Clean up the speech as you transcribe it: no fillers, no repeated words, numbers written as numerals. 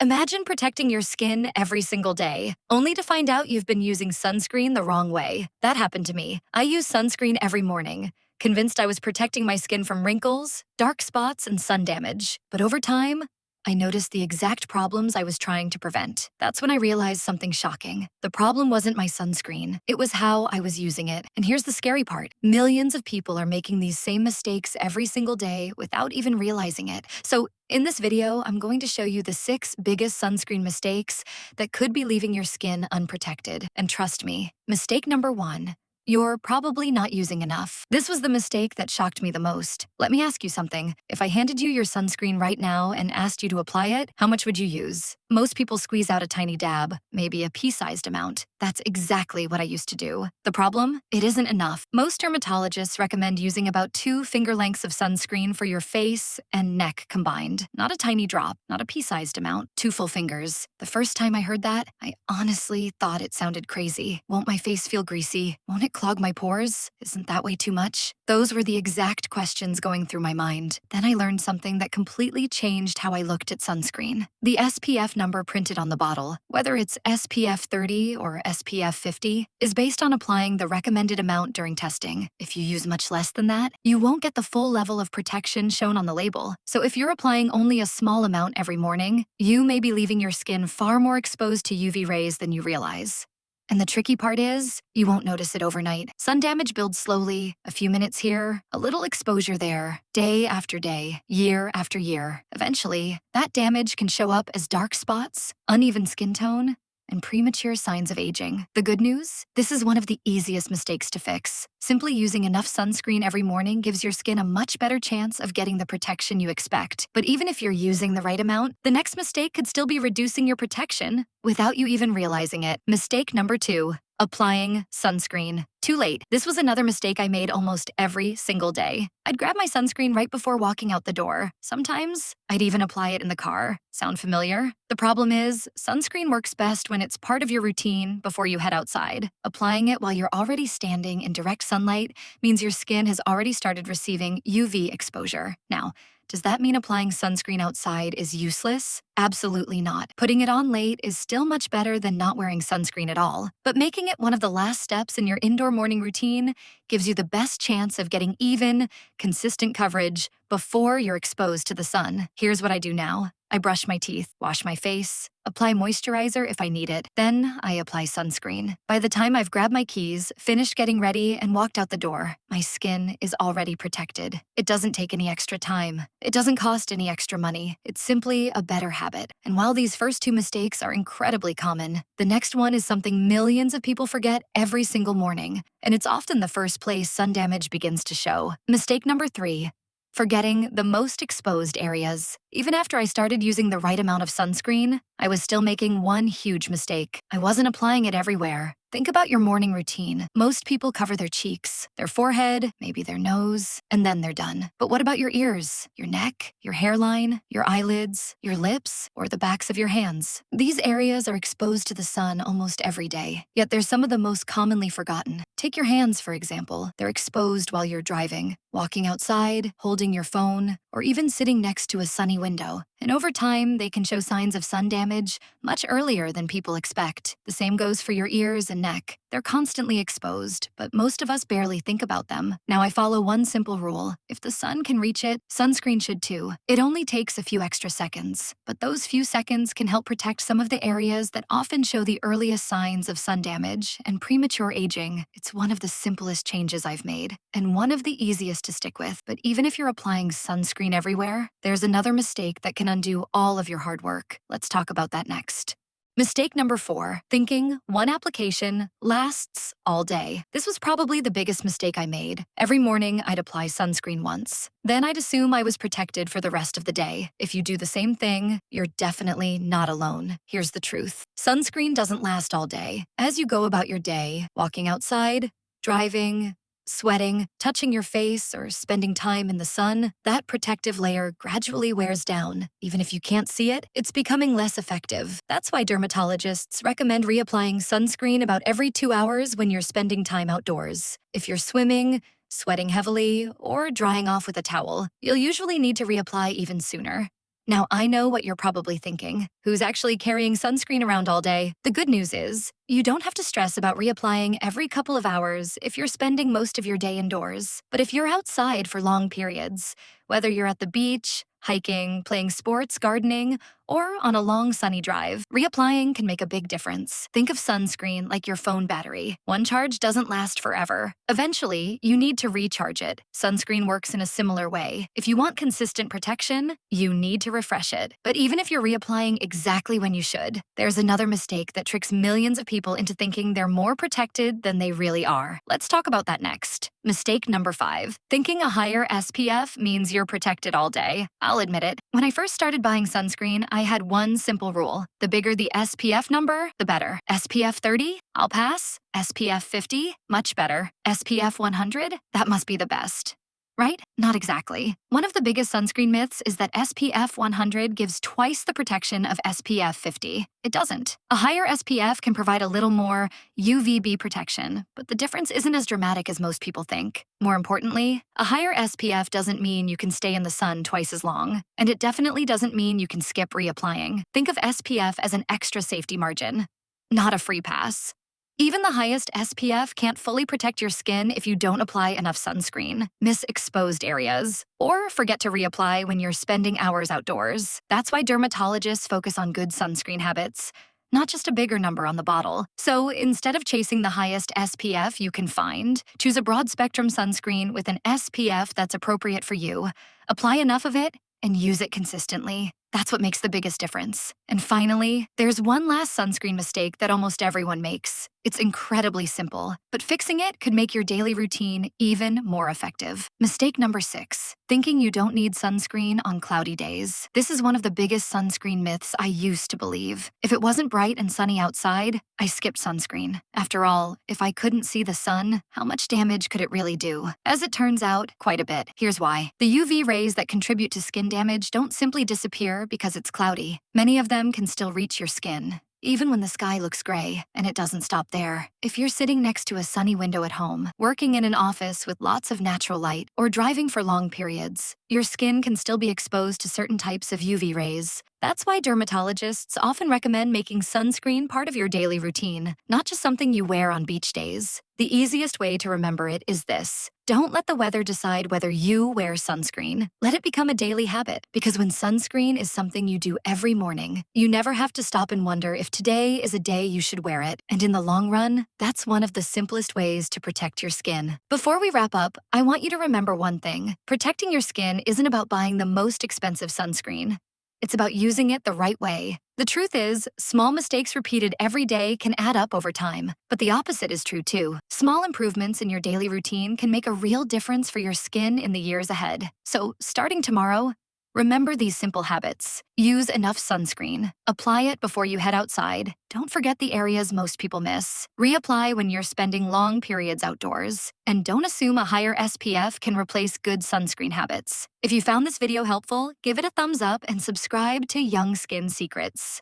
Imagine protecting your skin every single day, only to find out you've been using sunscreen the wrong way. That happened to me. I use sunscreen every morning, convinced I was protecting my skin from wrinkles, dark spots, and sun damage. But over time, I noticed the exact problems I was trying to prevent. That's when I realized something shocking. The problem wasn't my sunscreen. It was how I was using it. And here's the scary part. Millions of people are making these same mistakes every single day without even realizing it. So in this video, I'm going to show you the 6 biggest sunscreen mistakes that could be leaving your skin unprotected. And trust me, mistake number 1. You're probably not using enough. This was the mistake that shocked me the most. Let me ask you something. If I handed you your sunscreen right now and asked you to apply it, how much would you use? Most people squeeze out a tiny dab, maybe a pea-sized amount. That's exactly what I used to do. The problem? It isn't enough. Most dermatologists recommend using about 2 finger lengths of sunscreen for your face and neck combined. Not a tiny drop, not a pea-sized amount, 2 full fingers. The first time I heard that, I honestly thought it sounded crazy. Won't my face feel greasy? Won't it clog my pores? Isn't that way too much? Those were the exact questions going through my mind. Then I learned something that completely changed how I looked at sunscreen. The SPF number printed on the bottle, whether it's SPF 30 or SPF 50, is based on applying the recommended amount during testing. If you use much less than that, you won't get the full level of protection shown on the label. So if you're applying only a small amount every morning, you may be leaving your skin far more exposed to UV rays than you realize. And the tricky part is, you won't notice it overnight. Sun damage builds slowly, a few minutes here, a little exposure there, day after day, year after year. Eventually, that damage can show up as dark spots, uneven skin tone, and premature signs of aging. The good news? This is one of the easiest mistakes to fix. Simply using enough sunscreen every morning gives your skin a much better chance of getting the protection you expect. But even if you're using the right amount, the next mistake could still be reducing your protection without you even realizing it. Mistake number 2. Applying sunscreen. Too late. This was another mistake I made almost every single day. I'd grab my sunscreen right before walking out the door. Sometimes, I'd even apply it in the car. Sound familiar? The problem is, sunscreen works best when it's part of your routine before you head outside. Applying it while you're already standing in direct sunlight means your skin has already started receiving UV exposure. Now, does that mean applying sunscreen outside is useless? Absolutely not. Putting it on late is still much better than not wearing sunscreen at all. But making it one of the last steps in your indoor morning routine gives you the best chance of getting even, consistent coverage before you're exposed to the sun. Here's what I do now. I brush my teeth, wash my face, apply moisturizer if I need it. Then I apply sunscreen. By the time I've grabbed my keys, finished getting ready, and walked out the door, my skin is already protected. It doesn't take any extra time. It doesn't cost any extra money. It's simply a better habit. And while these first 2 mistakes are incredibly common, the next one is something millions of people forget every single morning. And it's often the first place sun damage begins to show. Mistake number 3. Forgetting the most exposed areas. Even after I started using the right amount of sunscreen, I was still making one huge mistake. I wasn't applying it everywhere. Think about your morning routine. Most people cover their cheeks, their forehead, maybe their nose, and then they're done. But what about your ears, your neck, your hairline, your eyelids, your lips, or the backs of your hands? These areas are exposed to the sun almost every day, yet they're some of the most commonly forgotten. Take your hands, for example. They're exposed while you're driving, walking outside, holding your phone, or even sitting next to a sunny window. And over time, they can show signs of sun damage much earlier than people expect. The same goes for your ears and neck. They're constantly exposed, but most of us barely think about them. Now I follow one simple rule. If the sun can reach it, sunscreen should too. It only takes a few extra seconds, but those few seconds can help protect some of the areas that often show the earliest signs of sun damage and premature aging. It's one of the simplest changes I've made, and one of the easiest to stick with. But even if you're applying sunscreen everywhere, there's another mistake that can undo all of your hard work. Let's talk about that next. Mistake number 4, thinking one application lasts all day. This was probably the biggest mistake I made. Every morning, I'd apply sunscreen once. Then I'd assume I was protected for the rest of the day. If you do the same thing, you're definitely not alone. Here's the truth. Sunscreen doesn't last all day. As you go about your day, walking outside, driving, sweating, touching your face, or spending time in the sun, that protective layer gradually wears down. Even if you can't see it, it's becoming less effective. That's why dermatologists recommend reapplying sunscreen about every 2 hours when you're spending time outdoors. If you're swimming, sweating heavily, or drying off with a towel, you'll usually need to reapply even sooner. Now, I know what you're probably thinking. Who's actually carrying sunscreen around all day? The good news is, you don't have to stress about reapplying every couple of hours if you're spending most of your day indoors. But if you're outside for long periods, whether you're at the beach, hiking, playing sports, gardening, or on a long sunny drive, reapplying can make a big difference. Think of sunscreen like your phone battery. One charge doesn't last forever. Eventually, you need to recharge it. Sunscreen works in a similar way. If you want consistent protection, you need to refresh it. But even if you're reapplying exactly when you should, there's another mistake that tricks millions of people into thinking they're more protected than they really are. Let's talk about that next. Mistake number 5. Thinking a higher SPF means you're protected all day. I'll admit it. When I first started buying sunscreen, I had one simple rule. The bigger the SPF number, the better. SPF 30? I'll pass. SPF 50? Much better. SPF 100? That must be the best. Right? Not exactly. One of the biggest sunscreen myths is that SPF 100 gives twice the protection of SPF 50. It doesn't. A higher SPF can provide a little more UVB protection, but the difference isn't as dramatic as most people think. More importantly, a higher SPF doesn't mean you can stay in the sun twice as long, and it definitely doesn't mean you can skip reapplying. Think of SPF as an extra safety margin, not a free pass. Even the highest SPF can't fully protect your skin if you don't apply enough sunscreen, miss exposed areas, or forget to reapply when you're spending hours outdoors. That's why dermatologists focus on good sunscreen habits, not just a bigger number on the bottle. So instead of chasing the highest SPF you can find, choose a broad-spectrum sunscreen with an SPF that's appropriate for you. Apply enough of it and use it consistently. That's what makes the biggest difference. And finally, there's one last sunscreen mistake that almost everyone makes. It's incredibly simple, but fixing it could make your daily routine even more effective. Mistake number 6, thinking you don't need sunscreen on cloudy days. This is one of the biggest sunscreen myths I used to believe. If it wasn't bright and sunny outside, I skipped sunscreen. After all, if I couldn't see the sun, how much damage could it really do? As it turns out, quite a bit. Here's why. The UV rays that contribute to skin damage don't simply disappear because it's cloudy. Many of them can still reach your skin, even when the sky looks gray, and it doesn't stop there. If you're sitting next to a sunny window at home, working in an office with lots of natural light, or driving for long periods, your skin can still be exposed to certain types of UV rays. That's why dermatologists often recommend making sunscreen part of your daily routine, not just something you wear on beach days. The easiest way to remember it is this. Don't let the weather decide whether you wear sunscreen. Let it become a daily habit, because when sunscreen is something you do every morning, you never have to stop and wonder if today is a day you should wear it. And in the long run, that's one of the simplest ways to protect your skin. Before we wrap up, I want you to remember one thing. Protecting your skin isn't about buying the most expensive sunscreen. It's about using it the right way. The truth is, small mistakes repeated every day can add up over time. But the opposite is true too. Small improvements in your daily routine can make a real difference for your skin in the years ahead. So, starting tomorrow, remember these simple habits. Use enough sunscreen. Apply it before you head outside. Don't forget the areas most people miss. Reapply when you're spending long periods outdoors. And don't assume a higher SPF can replace good sunscreen habits. If you found this video helpful, give it a thumbs up and subscribe to Young Skin Secrets.